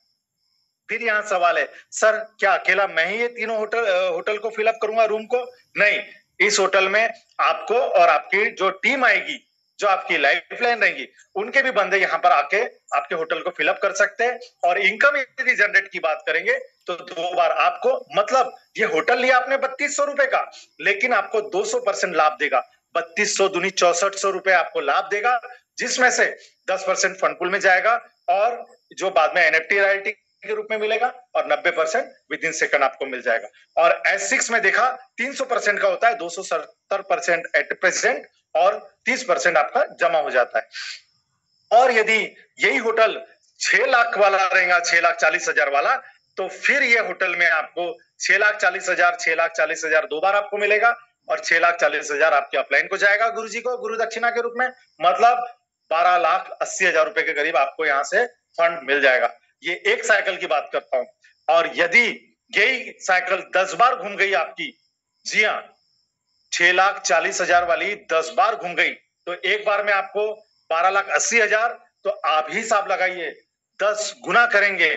फिर यहाँ सवाल है, सर क्या अकेला मैं ही ये तीनों होटल को फिलअप करूंगा, रूम को? नहीं, इस होटल में आपको और आपकी जो टीम आएगी, जो आपकी लाइफलाइन रहेगी, उनके भी बंदे यहाँ पर आके आपके होटल को फिलअप कर सकते हैं। और इनकम यदि जनरेट की बात करेंगे तो 2 बार आपको, मतलब ये होटल लिया आपने 3200 रुपए का, लेकिन आपको 200% लाभ देगा। 3200 दूनी 6400 रुपए आपको लाभ देगा, जिसमें से 10% फंड पूल में जाएगा और जो बाद में NFT रॉयल्टी के रूप में मिलेगा, और 90% विद इन सेकंड आपको मिल जाएगा। और S6 में देखा 300% का होता है, 270% एट प्रेजेंट और 30% आपका जमा हो जाता है। और यदि यही होटल 6 लाख वाला रहेगा, 6,40,000 वाला, तो फिर ये होटल में आपको 6,40,000 6,40,000 2 बार आपको मिलेगा और 6,40,000 आपके अपलाइन को जाएगा, गुरुजी को गुरु दक्षिणा के रूप में। मतलब 12,80,000 रुपए के करीब आपको यहाँ से फंड मिल जाएगा। ये एक साइकिल की बात करता हूं। और यदि यही साइकिल 10 बार घूम गई आपकी, जी हाँ, 6,40,000 वाली 10 बार घूम गई तो एक बार में आपको 12,80,000, तो आप ही हिसाब लगाइए, 10 गुना करेंगे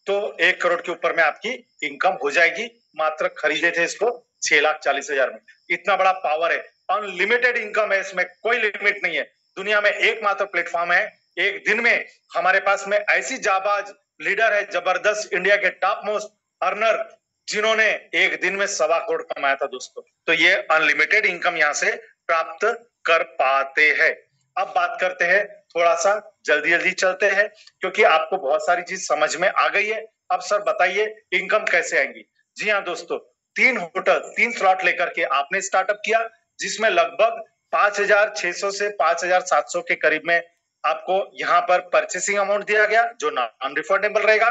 तो 1 करोड़ के ऊपर में आपकी इनकम हो जाएगी। मात्र खरीदे थे इसको 6,40,000 में। इतना बड़ा पावर है, अनलिमिटेड इनकम है, इसमें कोई लिमिट नहीं है। दुनिया में एकमात्र प्लेटफॉर्म है, एक दिन में हमारे पास में ऐसी जाबाज लीडर है, जबरदस्त, इंडिया के टॉप मोस्ट अर्नर, जिन्होंने एक दिन में 1.25 करोड़ कमाया था दोस्तों। तो ये अनलिमिटेड इनकम यहाँ से प्राप्त कर पाते हैं। अब बात करते हैं, थोड़ा सा जल्दी जल्दी चलते हैं क्योंकि आपको बहुत सारी चीज समझ में आ गई है। अब सर बताइए इनकम कैसे आएंगी? जी हाँ दोस्तों, 3 होटल 3 स्लॉट लेकर के आपने स्टार्टअप किया, जिसमें लगभग 5,600 से 5,700 के करीब में आपको यहाँ पर परचेसिंग अमाउंट दिया गया जो नॉन रिफंडेबल रहेगा।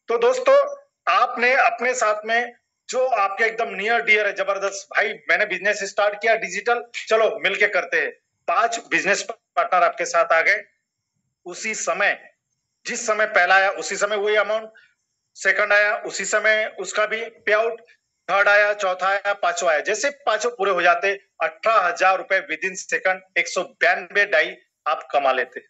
तो दोस्तों आपने अपने साथ में जो आपके एकदम नियर डियर है, जबरदस्त भाई मैंने बिजनेस स्टार्ट किया डिजिटल, चलो मिलके करते हैं, 5 बिजनेस पार्टनर आपके साथ आ गए। उसी समय, जिस समय पहला आया उसी समय वही अमाउंट, सेकंड आया उसी समय उसका भी पे आउट, थर्ड आया, चौथा आया, पांचवा आया। जैसे पांचों पूरे हो जाते 18,000 रुपए विद इन सेकंड 192 डाई आप कमा लेते।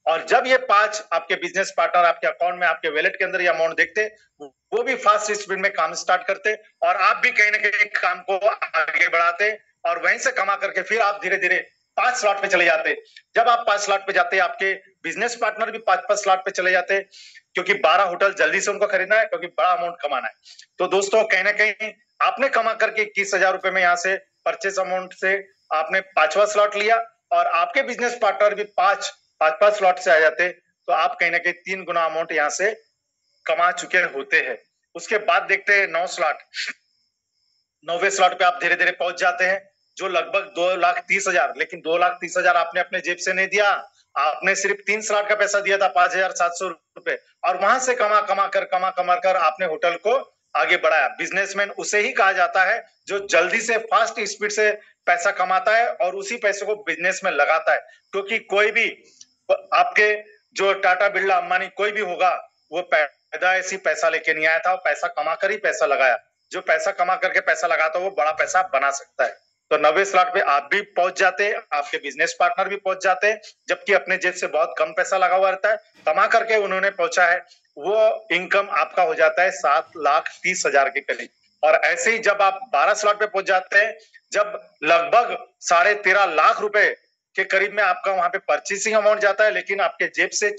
और जब ये 5 आपके बिजनेस पार्टनर आपके अकाउंट में, आपके वॉलेट के अंदर ये अमाउंट देखते, वो भी फास्ट स्पीड में काम स्टार्ट करते और आप भी कहीं ना कहीं काम को आगे बढ़ाते और वहीं से कमा करके फिर आप धीरे धीरे 5 स्लॉट पे चले जाते। जब आप 5 स्लॉट पे जाते, आपके बिजनेस पार्टनर भी 5-5 स्लॉट पे चले जाते, क्योंकि 12 होटल जल्दी से उनको खरीदना है, क्योंकि बड़ा अमाउंट कमाना है। तो दोस्तों कहीं ना कहीं आपने कमा करके 21,000 रुपए में यहाँ से परचेस अमाउंट से आपने 5वां स्लॉट लिया और आपके बिजनेस पार्टनर भी 5 स्लॉट से आ जाते, तो आप कहीं ना कहीं 3 गुना अमाउंट यहाँ से कमा चुके होते हैं। उसके बाद देखते हैं 9 स्लॉट। 9वें स्लॉट पे आप धीरे धीरे पहुंच जाते हैं, जो लगभग 2,30,000, लेकिन 2,30,000 आपने अपने जेब से नहीं दिया, आपने सिर्फ 3 स्लॉट का पैसा दिया था 5,700 रुपए, और वहां से कमा कमा कर आपने होटल को आगे बढ़ाया। बिजनेसमैन उसे ही कहा जाता है जो जल्दी से फास्ट स्पीड से पैसा कमाता है और उसी पैसे को बिजनेस में लगाता है। क्योंकि कोई भी आपके जो टाटा बिरला अंबानी कोई भी होगा, वो पैदाइशी पैसा लेके नहीं आया था, पैसा कमा कर ही पैसा लगाया। जो पैसा कमा करके पैसा लगाता है वो बड़ा पैसा बना सकता है। तो 90 स्लॉट पे आप भी पहुंच जाते, आपके बिजनेस पार्टनर भी पहुंच जाते, जबकि अपने जेब से बहुत कम पैसा लगा हुआ रहता है, कमा करके उन्होंने पहुंचा है, वो इनकम आपका हो जाता है 7,30,000 के करीब। और ऐसे ही जब आप 12 स्लॉट पे पहुंच जाते हैं, जब लगभग 13.5 लाख रुपए के करीब में आपका वहां पे परचेसिंग अमाउंट जाता है, लेकिन आपके जेब से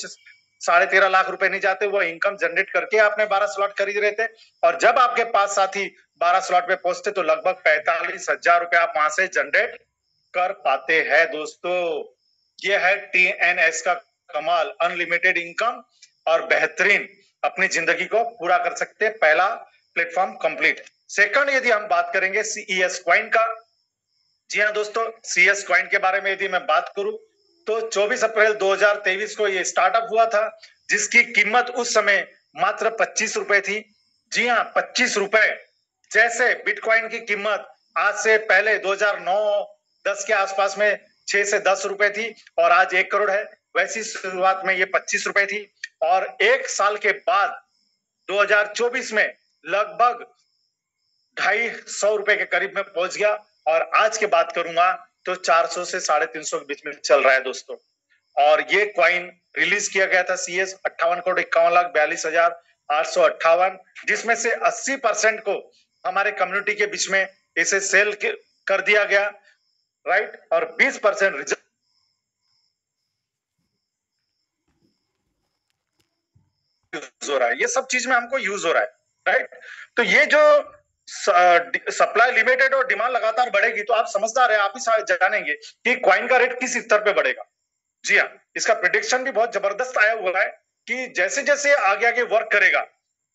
13.5 लाख रुपए नहीं जाते, वो इनकम जनरेट करके आपने 12 स्लॉट खरीद रहे थे। और जब आपके पास साथी 12 स्लॉट पे पहुंचते तो लगभग 45,000 रुपए आप वहां से जनरेट कर पाते हैं। दोस्तों ये है TNS का कमाल, अनलिमिटेड इनकम और बेहतरीन अपनी जिंदगी को पूरा कर सकते हैं। पहला प्लेटफॉर्म कंप्लीट। सेकंड यदि हम बात करेंगे CES कॉइन का, जी हाँ दोस्तों, CS कॉइन के बारे में यदि मैं बात करूं तो 24 अप्रैल 2023 को ये स्टार्टअप हुआ था, जिसकी कीमत उस समय मात्र 25 रुपए थी। जी हाँ, 25 रुपए। जैसे बिटकॉइन की कीमत आज से पहले 2009-10 के आसपास में 6 से 10 रुपए थी और आज 1 करोड़ है, वैसी शुरुआत में ये 25 रुपए थी और 1 साल के बाद 2024 में लगभग 250 रुपए के करीब में पहुंच गया और आज की बात करूंगा तो 400 से 350 के बीच में चल रहा है दोस्तों। और ये कॉइन रिलीज किया गया था CS 58,51,42,858, जिसमें से 80% को हमारे कम्युनिटी के बीच में इसे सेल कर दिया गया, राइट, और 20% रिजर्व हो रहा है। ये सब चीज में हमको यूज हो रहा है, राइट। तो ये जो सप्लाई लिमिटेड और डिमांड लगातार बढ़ेगी, तो आप समझदार है, आप ही शायद जानेंगे कि कॉइन का रेट किस स्तर पे बढ़ेगा। जी हाँ, इसका प्रेडिक्शन भी बहुत जबरदस्त आया हुआ है कि जैसे जैसे आगे आगे वर्क करेगा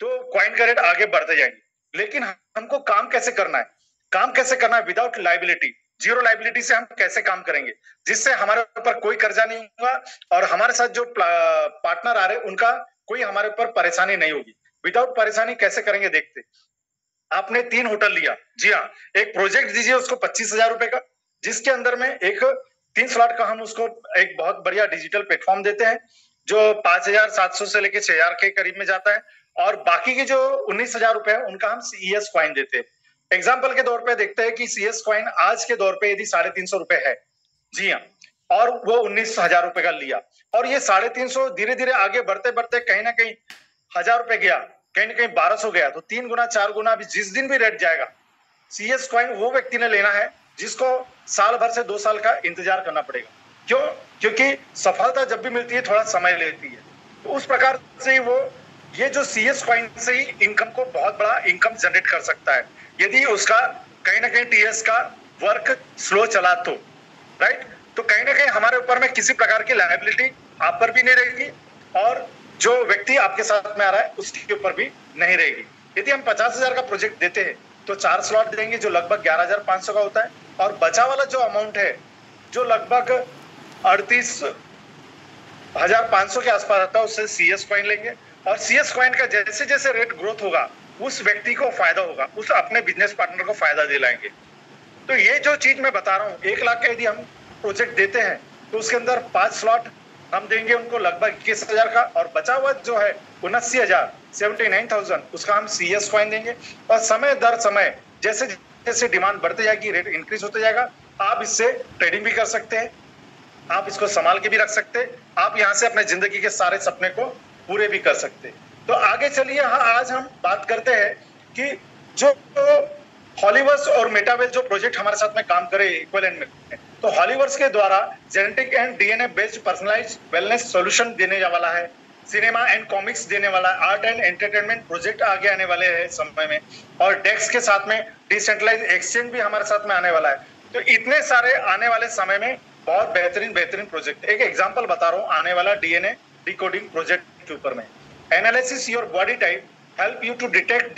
तो कॉइन का रेट आगे बढ़ते जाएंगे। लेकिन हमको काम कैसे करना है, काम कैसे करना है विदाउट लाइबिलिटी, जीरो लाइबिलिटी से हम कैसे काम करेंगे जिससे हमारे ऊपर कोई कर्जा नहीं होगा और हमारे साथ जो पार्टनर आ रहे हैं उनका कोई हमारे ऊपर परेशानी नहीं होगी। विदाउट परेशानी कैसे करेंगे देखते। आपने 3 होटल लिया, जी हाँ, एक प्रोजेक्ट दीजिए उसको 25,000 रुपए का, जिसके अंदर में एक 3 स्लॉट का हम उसको एक बहुत बढ़िया डिजिटल प्लेटफॉर्म देते हैं जो 5,700 से लेके 6,000 के करीब में जाता है और बाकी के जो 19,000 रुपए है उनका हम CES कॉइन देते हैं। एग्जाम्पल के तौर पे देखते हैं कि CS कॉइन आज के दौर पे यदि 350 रुपए है, जी हाँ, और वो 19,000 रुपए का लिया और ये 350 धीरे धीरे आगे बढ़ते बढ़ते कहीं ना कहीं 1,000 रुपए गया, कहीं ना कहीं 1,200 गया, तो 3 गुना 4 गुना भी जिस दिन भी रेट जाएगा। CS कॉइन वो व्यक्ति ने लेना है जिसको साल भर से 2 साल का इंतजार करना पड़ेगा। क्यों? क्योंकि सफलता जब भी मिलती है थोड़ा समय लेती है। तो उस प्रकार से वो ये जो CS कॉइन से ही इनकम को बहुत बड़ा इनकम जनरेट कर सकता है यदि उसका कहीं ना कहीं TS का वर्क स्लो चला तो, राइट। तो कहीं ना कहीं हमारे ऊपर में किसी प्रकार की लायबिलिटी आप पर भी नहीं रहेगी और जो व्यक्ति आपके साथ में आ रहा है उसके ऊपर भी नहीं रहेगी। यदि हम 50,000 का प्रोजेक्ट देते हैं तो 4 स्लॉट देंगे जो लगभग 11,500 का होता है और बचा वाला जो अमाउंट है जो लगभग 38,500 के आसपास आता है उससे CS कॉइन लेंगे और CS कॉइन का जैसे जैसे रेट ग्रोथ होगा उस व्यक्ति को फायदा होगा, उस अपने बिजनेस पार्टनर को फायदा दिलाएंगे। तो ये जो चीज मैं बता रहा हूँ 1 लाख का यदि हम प्रोजेक्ट देते हैं तो उसके अंदर 5 स्लॉट हम देंगे उनको लगभग 21,000 का और बचा हुआ जो है 79,000 79,000 उसका हम CS कॉइन देंगे और समय दर समय जैसे जैसे डिमांड बढ़ते जाएगी रेट इंक्रीज होते जाएगा। आप इससे ट्रेडिंग भी कर सकते हैं आप इसको संभाल के भी रख सकते, आप यहाँ से अपने जिंदगी के सारे सपने को पूरे भी कर सकते। तो आगे चलिए, आज हम बात करते हैं कि जो हॉलीवर्स और मेटावर्स जो प्रोजेक्ट हमारे साथ में काम करे इक्विवेलेंट में, तो हॉलीवर्स के द्वारा genetic and DNA based personalised wellness solution देने वाला है, सिनेमा एंड कॉमिक्स देने वाला है, आर्ट एंड एंटरटेनमेंट प्रोजेक्ट आगे आने वाले हैं समय में, और डेक्स के साथ में डिसेंट्रलाइज एक्सचेंज भी हमारे साथ में आने वाला है। तो इतने सारे आने वाले समय में बहुत बेहतरीन बेहतरीन प्रोजेक्ट। एक एग्जांपल बता रहा हूँ आने वाला डीएनए डिकोडिंग प्रोजेक्ट के ऊपर में। Analysis your body type help you to detect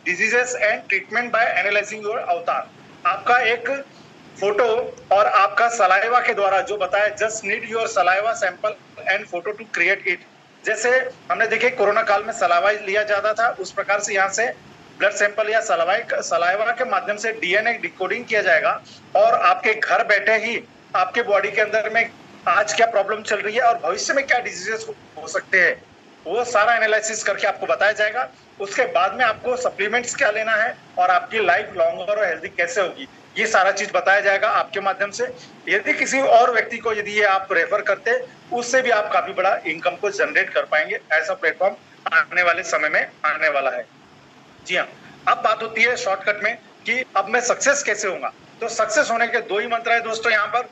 diseases and treatment by analysing your avatar. आपका एक फोटो और आपका सलाइवा के द्वारा जो बताया, just need your saliva sample and photo to create it. जैसे हमने देखे कोरोना काल में सलाइवा लिया जाता था, उस प्रकार से यहाँ से ब्लड सैंपल या सलाइवा के माध्यम से डीएनए डिकोडिंग किया जाएगा, और आपके घर बैठे ही आपके बॉडी के अंदर में आज क्या प्रॉब्लम चल रही है और भविष्य में क्या डिजीजेस हो सकते हैं, वो सारा एनालिसिस करके आपको बताया जाएगा। उसके बाद में आपको सप्लीमेंट्स क्या लेना है और आपकी लाइफ लॉन्गर और हेल्दी कैसे होगी, ये सारा चीज बताया जाएगा आपके माध्यम से। यदि किसी और व्यक्ति को यदि ये आप रेफर करते, उससे भी आप काफी बड़ा इनकम को जनरेट कर पाएंगे। ऐसा प्लेटफॉर्म आने वाले समय में आने वाला है। जी हाँ, अब बात होती है शॉर्टकट में कि अब मैं सक्सेस कैसे होऊंगा। तो सक्सेस होने के दो ही मंत्र है दोस्तों यहाँ पर।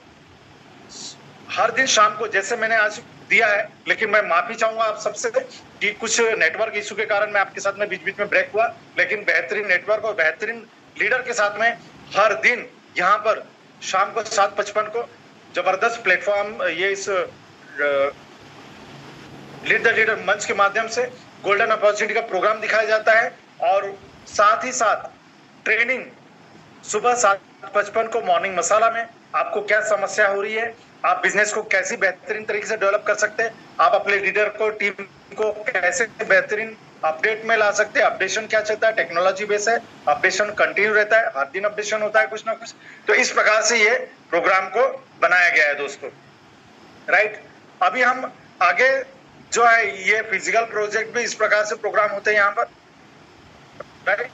हर दिन शाम को, जैसे मैंने आज दिया है, लेकिन मैं माफी चाहूंगा आप सबसे कि कुछ नेटवर्क इशू के कारण मैं आपके साथ में बीच बीच में ब्रेक हुआ, लेकिन बेहतरीन नेटवर्क और बेहतरीन लीडर के साथ में हर दिन यहाँ पर शाम को 7:55 को जबरदस्त प्लेटफॉर्म, ये इस लीड द लीडर मंच के माध्यम से गोल्डन अपॉर्चुनिटी का प्रोग्राम दिखाया जाता है, और साथ ही साथ ट्रेनिंग सुबह 7:55 को मॉर्निंग मसाला में आपको क्या समस्या हो रही है, आप बिजनेस को कैसे बेहतरीन तरीके से डेवलप कर सकते हैं, आप अपने लीडर को, टीम को कैसे बेहतरीन अपडेट में ला सकते हैं, अपडेशन क्या चलता है, टेक्नोलॉजी बेस है, अपडेशन कंटिन्यू रहता है, हर दिन अपडेशन होता है कुछ ना कुछ। तो इस प्रकार से ये प्रोग्राम को बनाया गया है दोस्तों, राइट। अभी हम आगे जो है, ये फिजिकल प्रोजेक्ट भी इस प्रकार से प्रोग्राम होते हैं यहाँ पर, राइट।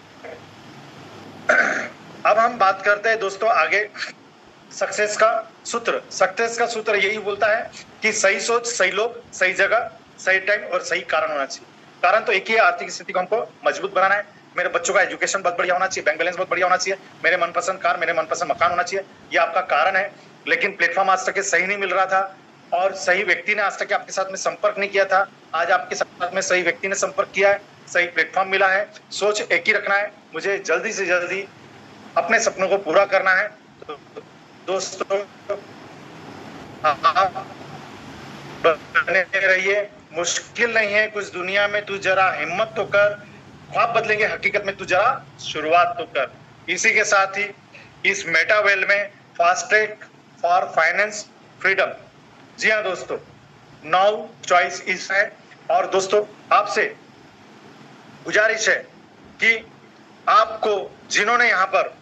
अब हम बात करते हैं दोस्तों आगे सक्सेस का सूत्र। सक्सेस का सूत्र यही बोलता है कि सही सोच, सही लोग, सही जगह, सही टाइम और सही कारण होना चाहिए। कारण तो एक ही है, आर्थिक स्थिति को हमको मजबूत बनाना है, मेरे बच्चों का एजुकेशन बहुत बढ़िया होना चाहिए, बैंक बैलेंस बहुत बढ़िया होना चाहिए, मेरे मनपसंद कार, मेरे मनपसंद मकान होना चाहिए, ये आपका कारण है। लेकिन प्लेटफॉर्म आज तक सही नहीं मिल रहा था, और सही व्यक्ति ने आज तक आपके साथ में संपर्क नहीं किया था। आज आपके साथ में सही व्यक्ति ने संपर्क किया है, सही प्लेटफॉर्म मिला है। सोच एक ही रखना है, मुझे जल्दी से जल्दी अपने सपनों को पूरा करना है। तो दोस्तों आप बने रहिए, मुश्किल नहीं है कुछ दुनिया में, तू जरा हिम्मत तो कर, ख्वाब बदलेंगे हकीकत में, तू जरा शुरुआत तो कर। इसी के साथ ही इस मेटावेल में fast track for finance freedom, जी हाँ दोस्तों, नाउ चॉइस इज है। और दोस्तों आपसे गुजारिश है कि आपको जिन्होंने यहाँ पर